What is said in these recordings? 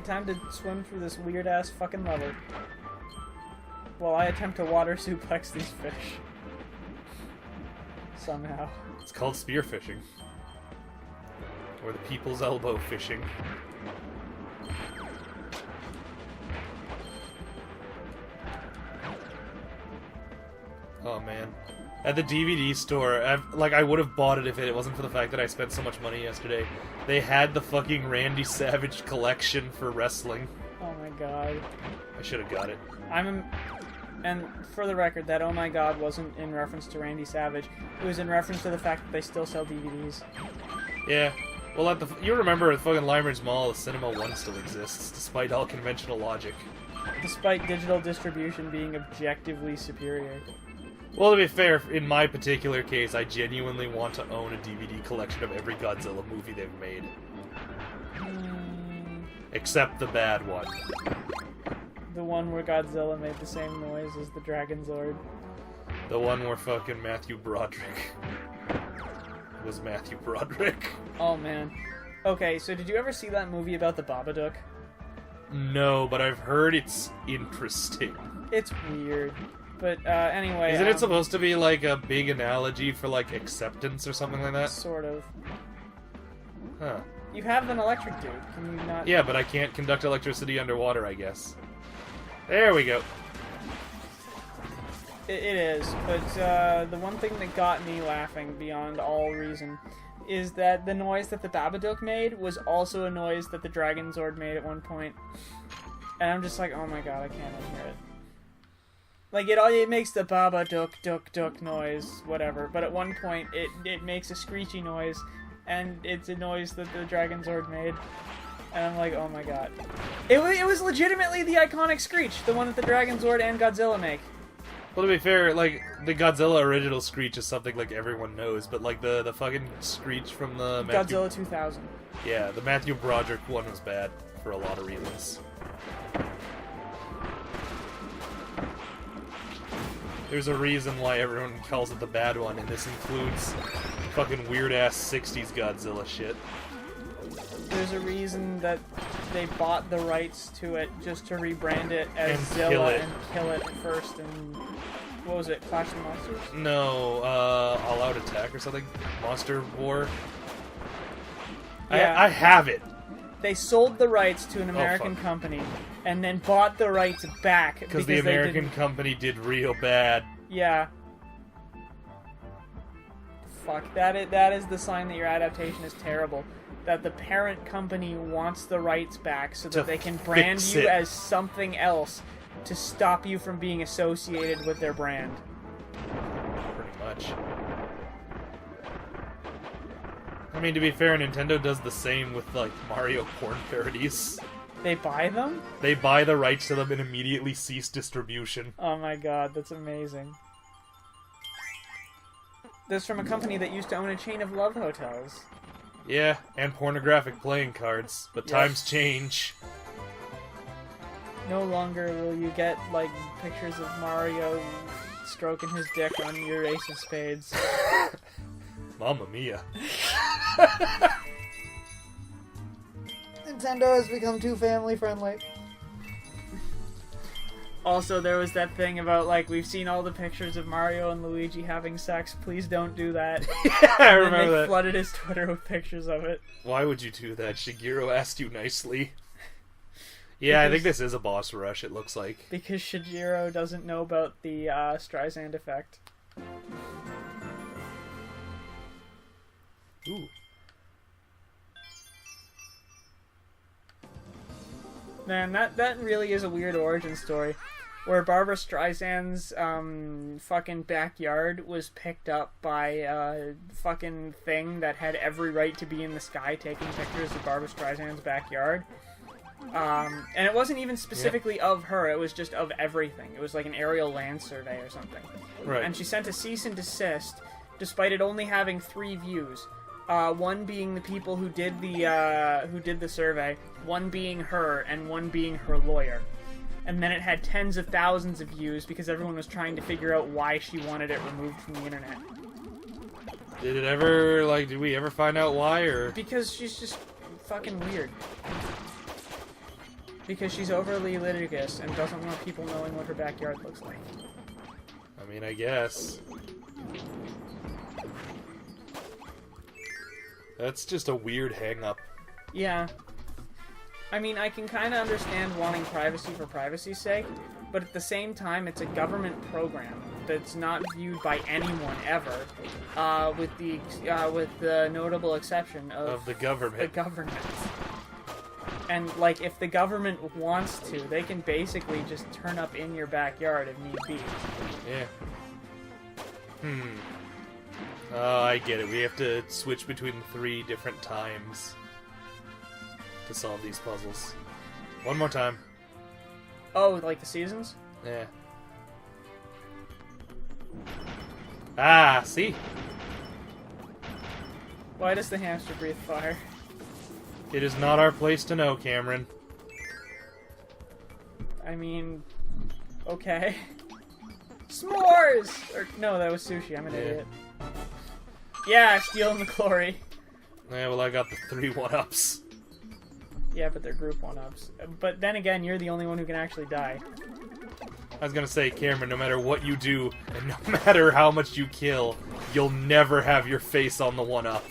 time to swim through this weird-ass fucking level. While I attempt to water suplex these fish. Somehow. It's called spearfishing. Or the people's elbow fishing. Oh man. At the DVD store, I would have bought it if it wasn't for the fact that I spent so much money yesterday. They had the fucking Randy Savage collection for wrestling. Oh my god. I should have got it. And for the record, that oh my god wasn't in reference to Randy Savage. It was in reference to the fact that they still sell DVDs. Yeah. Well, you remember at fucking Limeridge Mall, the Cinema 1 still exists, despite all conventional logic. Despite digital distribution being objectively superior. Well, to be fair, in my particular case, I genuinely want to own a DVD collection of every Godzilla movie they've made. Except the bad one. The one where Godzilla made the same noise as the Dragon Zord. The one where fucking Matthew Broderick was Matthew Broderick. Oh, man. Okay, so did you ever see that movie about the Babadook? No, but I've heard it's interesting. It's weird. But, anyway... Isn't it supposed to be, like, a big analogy for, like, acceptance or something like that? Sort of. Huh. You have an electric dude. Can you not... Yeah, but I can't conduct electricity underwater, I guess. There we go. It is, but, the one thing that got me laughing beyond all reason is that the noise that the Babadook made was also a noise that the Dragon Zord made at one point. And I'm just like, oh my god, I can't unhear it. Like, it makes the Babadook, duk, duk noise, whatever, but at one point, it makes a screechy noise, and it's a noise that the Dragon Zord made. And I'm like, oh my god. It was legitimately the iconic screech, the one that the Dragon Zord and Godzilla make. Well, to be fair, like, the Godzilla original screech is something, like, everyone knows, but, like, the fucking screech from the Godzilla 2000. Yeah, the Matthew Broderick one was bad, for a lot of reasons. There's a reason why everyone calls it the bad one, and this includes fucking weird-ass 60s Godzilla shit. There's a reason that they bought the rights to it just to rebrand it as and Zilla and kill it first and... What was it? Clash of the Monsters? No, All Out Attack or something? Monster War? Yeah. I have it! They sold the rights to an American company and then bought the rights back because the American company did real bad. Yeah. Fuck. That is the sign that your adaptation is terrible. That the parent company wants the rights back so that they can brand you as something else to stop you from being associated with their brand. Pretty much. I mean, to be fair, Nintendo does the same with, like, Mario porn parodies. They buy them? They buy the rights to them and immediately cease distribution. Oh my god, that's amazing. That's from a company that used to own a chain of love hotels. Yeah, and pornographic playing cards, but times change. No longer will you get, like, pictures of Mario stroking his dick on your Ace of Spades. Mamma mia. Nintendo has become too family-friendly. Also, there was that thing about, like, we've seen all the pictures of Mario and Luigi having sex. Please don't do that. Yeah, I remember that. They flooded his Twitter with pictures of it. Why would you do that? Shigeru asked you nicely. Yeah, I think this is a boss rush, it looks like. Because Shigeru doesn't know about the Streisand effect. Ooh. Man, that really is a weird origin story. Where Barbara Streisand's fucking backyard was picked up by a fucking thing that had every right to be in the sky taking pictures of Barbara Streisand's backyard. And it wasn't even specifically of her, it was just of everything. It was like an aerial land survey or something. Right. And she sent a cease and desist, despite it only having 3 views. One being the people who did the survey, one being her, and one being her lawyer. And then it had tens of thousands of views because everyone was trying to figure out why she wanted it removed from the internet. Did it ever, like, did we ever find out why, or...? Because she's just fucking weird. Because she's overly litigious and doesn't want people knowing what her backyard looks like. I mean, I guess. That's just a weird hang-up. Yeah. I mean, I can kind of understand wanting privacy for privacy's sake, but at the same time, it's a government program that's not viewed by anyone ever, with the notable exception of the government. The government. And, like, if the government wants to, they can basically just turn up in your backyard if need be. Yeah. Oh, I get it. We have to switch between 3 different times to solve these puzzles. One more time. Oh, like the seasons? Yeah. Ah, see? Why does the hamster breathe fire? It is not our place to know, Cameron. I mean, okay. S'mores! Or, no, that was sushi. I'm an idiot. Yeah, stealing the glory. Yeah, well, I got the 3 1-ups. Yeah, but they're group 1-ups. But then again, you're the only one who can actually die. I was gonna say, Cameron, no matter what you do, and no matter how much you kill, you'll never have your face on the 1-up.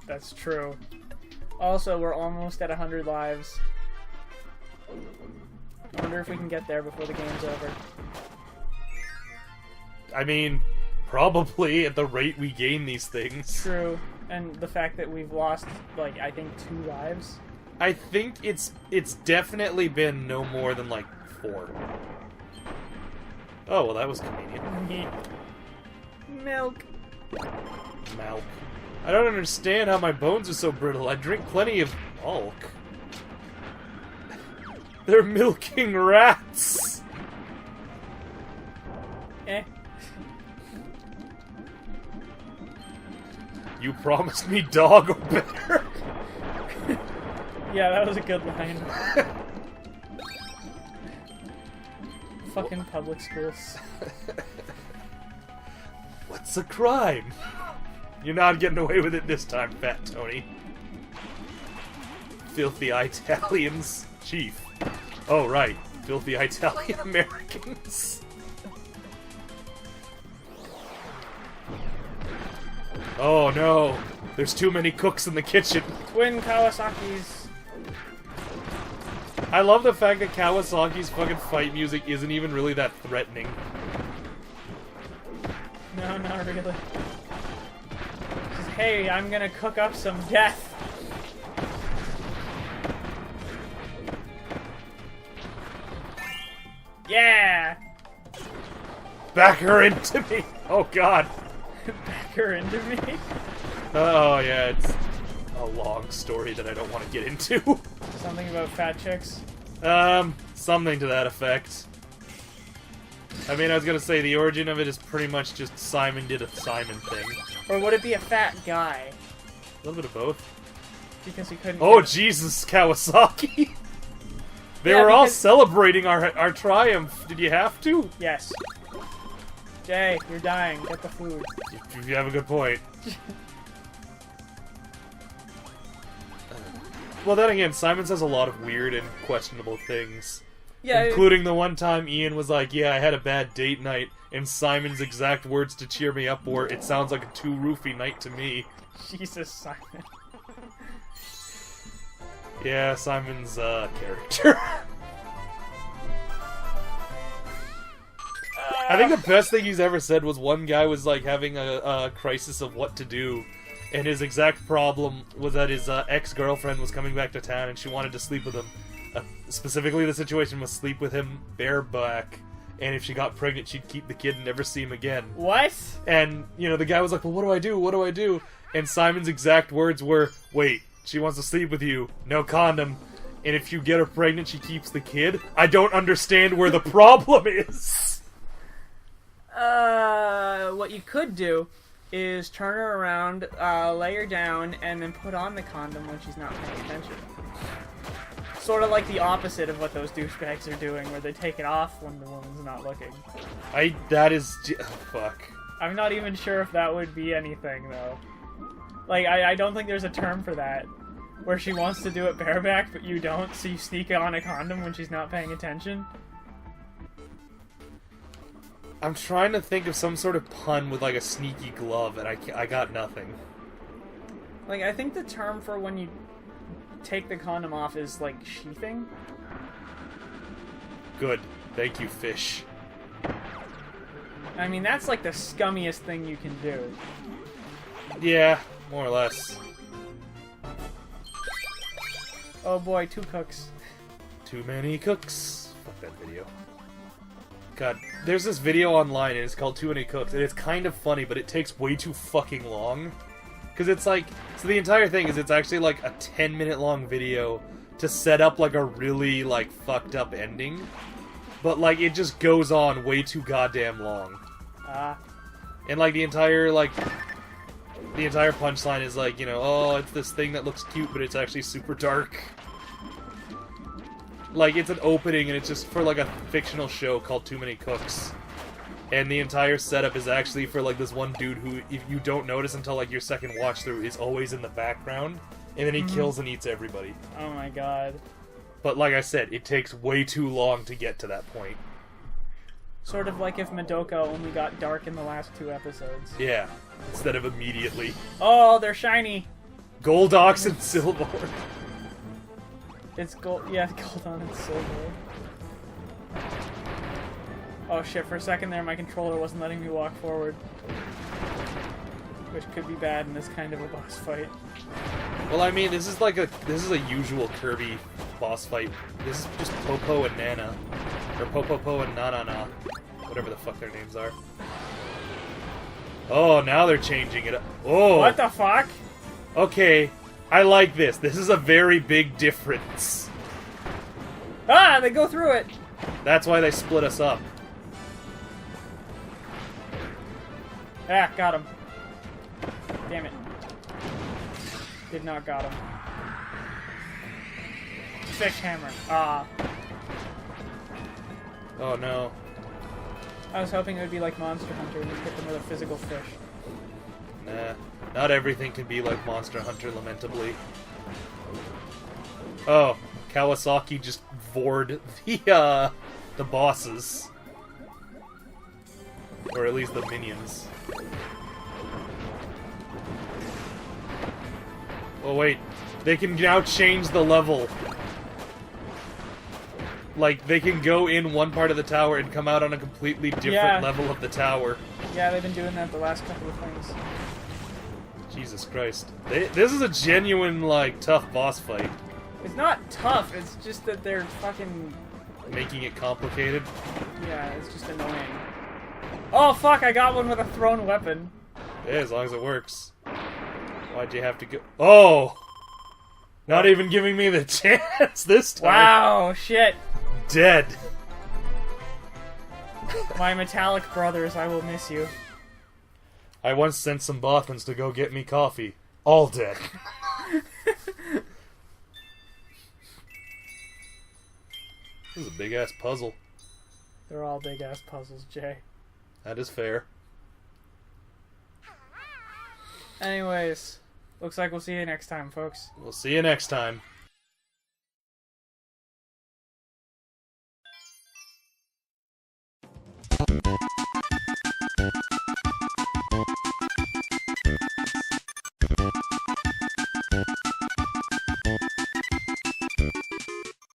That's true. Also, we're almost at 100 lives. I wonder if we can get there before the game's over. I mean, probably at the rate we gain these things. True. And the fact that we've lost, like, I think 2 lives. I think it's definitely been no more than, like, 4. Oh, well, that was convenient. Milk. Milk. I don't understand how my bones are so brittle. I drink plenty of milk. They're milking rats! Eh. You promised me dog or better. Yeah, that was a good line. Fucking public schools. What's a crime? You're not getting away with it this time, Fat Tony. Filthy Italians. Chief. Oh, right. Filthy Italian Americans. Oh no. There's too many cooks in the kitchen. Twin Kawasaki's. I love the fact that Kawasaki's fucking fight music isn't even really that threatening. No, not really. Just, hey, I'm gonna cook up some death. Yeah! Back her into me! Oh god. Back her into me? Oh yeah, it's a long story that I don't want to get into. Something about fat chicks? Something to that effect. I mean, I was gonna say the origin of it is pretty much just Simon did a Simon thing. Or would it be a fat guy? A little bit of both. Because he couldn't. Oh Jesus, Kawasaki! They were all celebrating our triumph. Did you have to? Yes. Jay, you're dying. Get the food. You have a good point. Well, then again, Simon says a lot of weird and questionable things. Yeah, including the one time Ian was like, yeah, I had a bad date night, and Simon's exact words to cheer me up were, it sounds like a too-roofy night to me. Jesus, Simon. Yeah, Simon's, character. I think the best thing he's ever said was one guy was, like, having a crisis of what to do, and his exact problem was that his ex-girlfriend was coming back to town and she wanted to sleep with him. Specifically, the situation was sleep with him bareback, and if she got pregnant, she'd keep the kid and never see him again. What? And, you know, the guy was like, well, what do I do? What do I do? And Simon's exact words were, wait, she wants to sleep with you, no condom, and if you get her pregnant, she keeps the kid? I don't understand where the problem is. What you could do is turn her around, lay her down, and then put on the condom when she's not paying attention. Sort of like the opposite of what those douchebags are doing, where they take it off when the woman's not looking. Fuck. I'm not even sure if that would be anything, though. Like, I don't think there's a term for that. where she wants to do it bareback, but you don't, so you sneak on a condom when she's not paying attention. I'm trying to think of some sort of pun with like a sneaky glove, and I got nothing. Like, I think the term for when you take the condom off is, like, sheathing. Good. Thank you, fish. I mean, that's, like, the scummiest thing you can do. Yeah, more or less. Oh boy, 2 cooks. Too many cooks. Fuck that video. God, there's this video online, and it's called Too Many Cooks, and it's kind of funny, but it takes way too fucking long. Because it's like, so the entire thing is it's actually like a 10-minute long video to set up like a really like fucked up ending. But like it just goes on way too goddamn long. And like the entire punchline is like, you know, oh, it's this thing that looks cute, but it's actually super dark. Like it's an opening and it's just for like a fictional show called Too Many Cooks. And the entire setup is actually for, like, this one dude who, if you don't notice until, like, your second watch-through, is always in the background. And then he kills and eats everybody. Oh my god. But, like I said, it takes way too long to get to that point. Sort of like if Madoka only got dark in the last 2 episodes. Yeah, instead of immediately. Oh, they're shiny! Gold Ox and Silver. It's gold, yeah, gold on and silver. Oh shit, for a second there my controller wasn't letting me walk forward. Which could be bad in this kind of a boss fight. Well, I mean, this is a usual Kirby boss fight. This is just Popo and Nana. Or Popopo and Nanana. Whatever the fuck their names are. Oh, now they're changing it up. Oh! What the fuck? Okay, I like this. This is a very big difference. Ah, they go through it! That's why they split us up. Ah, got him. Damn it. Did not got him. Fish hammer. Ah. Oh no. I was hoping it would be like Monster Hunter and you hit them with a physical fish. Nah. Not everything can be like Monster Hunter, lamentably. Oh, Kawasaki just vored the bosses. Or at least the minions. Oh wait, they can now change the level. Like, they can go in one part of the tower and come out on a completely different level of the tower. Yeah, they've been doing that the last couple of things. Jesus Christ. This is a genuine, like, tough boss fight. It's not tough, it's just that they're fucking... Making it complicated? Yeah, it's just annoying. Oh fuck, I got one with a thrown weapon. Yeah, as long as it works. Why'd you have to go... Oh! Not even giving me the chance this time. Wow, shit. Dead. My metallic brothers, I will miss you. I once sent some Bothans to go get me coffee. All dead. This is a big-ass puzzle. They're all big-ass puzzles, Jay. That is fair. Anyways, looks like we'll see you next time, folks. We'll see you next time.